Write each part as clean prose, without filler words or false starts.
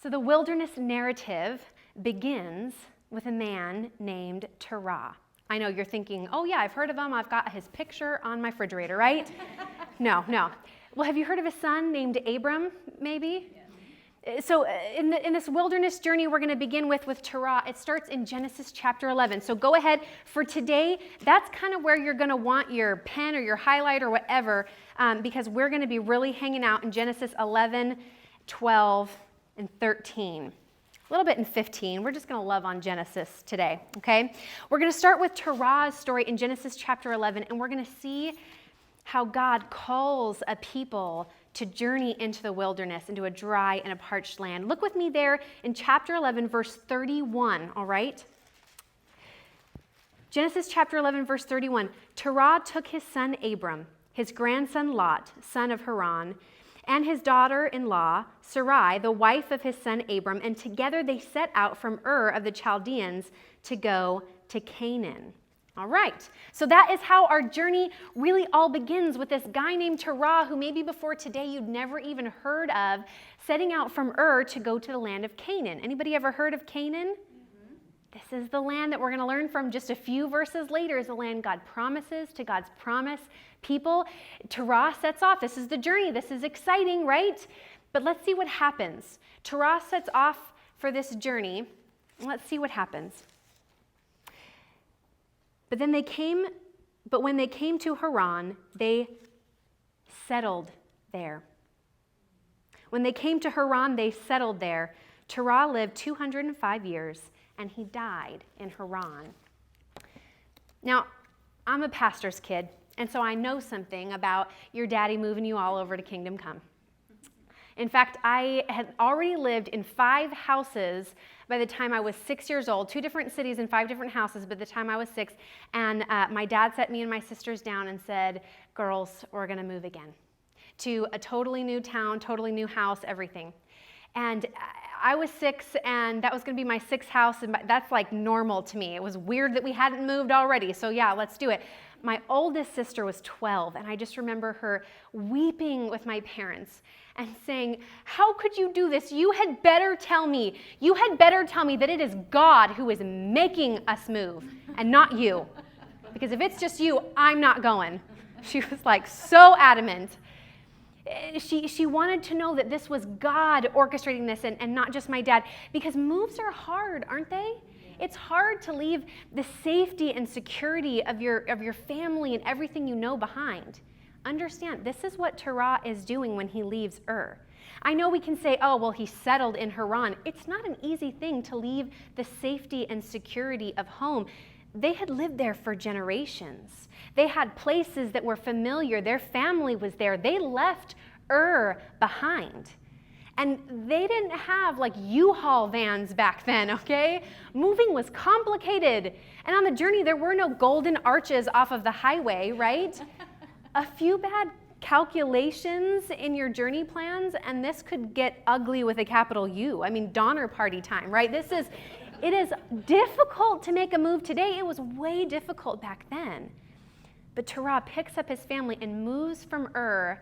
So the wilderness narrative begins with a man named Terah. I know you're thinking, oh yeah, I've heard of him. I've got his picture on my refrigerator, right? No. Well, have you heard of a son named Abram, maybe? Yeah. So in this wilderness journey we're going to begin with Terah, it starts in Genesis chapter 11. So go ahead. For today, that's kind of where you're going to want your pen or your highlight or whatever, because we're going to be really hanging out in Genesis 11, 12, and 13. A little bit in 15. We're just going to love on Genesis today, okay? We're going to start with Terah's story in Genesis chapter 11, and we're going to see how God calls a people to journey into the wilderness, into a dry and a parched land. Look with me there in chapter 11, verse 31, all right? Genesis chapter 11, verse 31. Terah took his son Abram, his grandson Lot, son of Haran, and his daughter-in-law, Sarai, the wife of his son Abram, and together they set out from Ur of the Chaldeans to go to Canaan. All right, so that is how our journey really all begins, with this guy named Terah, who maybe before today you'd never even heard of, setting out from Ur to go to the land of Canaan. Anybody ever heard of Canaan? This is the land that we're going to learn from just a few verses later, is the land God promises to God's promise people. Terah sets off. This is the journey. This is exciting, right? But let's see what happens. Terah sets off for this journey. Let's see what happens. But when they came to Haran, they settled there. When they came to Haran, they settled there. Terah lived 205 years, and he died in Haran. Now, I'm a pastor's kid, and so I know something about your daddy moving you all over to Kingdom Come. In fact, I had already lived in 5 houses by the time I was 6 years old, 2 different cities and 5 different houses by the time I was 6, and my dad set me and my sisters down and said, girls, we're going to move again to a totally new town, totally new house, everything. And I was 6, and that was going to be my 6th house, and that's like normal to me. It was weird that we hadn't moved already, so yeah, let's do it. My oldest sister was 12, and I just remember her weeping with my parents and saying, how could you do this? You had better tell me that it is God who is making us move and not you. Because if it's just you, I'm not going. She was like so adamant. She wanted to know that this was God orchestrating this and not just my dad. Because moves are hard, aren't they? It's hard to leave the safety and security of your family and everything you know behind. Understand, this is what Terah is doing when he leaves Ur. I know we can say, oh, well, he settled in Haran. It's not an easy thing to leave the safety and security of home. They had lived there for generations. They had places that were familiar. Their family was there. They left Ur behind. And they didn't have like U-Haul vans back then, okay? Moving was complicated. And on the journey, there were no golden arches off of the highway, right? A few bad calculations in your journey plans, and this could get ugly with a capital U. I mean, Donner Party time, right? It is difficult to make a move today. It was way difficult back then. But Terah picks up his family and moves from Ur,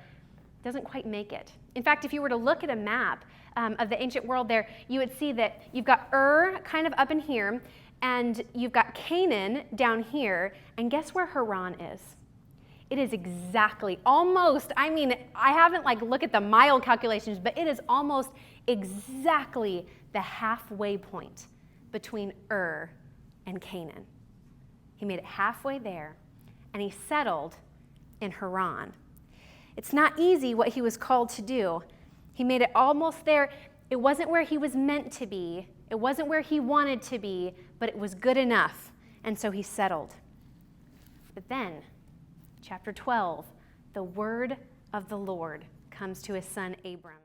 doesn't quite make it. In fact, if you were to look at a map of the ancient world there, you would see that you've got Ur kind of up in here, and you've got Canaan down here, and guess where Haran is? It is exactly, almost, I mean, I haven't looked at the mile calculations, but it is almost exactly the halfway point between Ur and Canaan. He made it halfway there, and he settled in Haran. It's not easy what he was called to do. He made it almost there. It wasn't where he was meant to be. It wasn't where he wanted to be, but it was good enough, and so he settled. But then, chapter 12, the word of the Lord comes to his son Abram.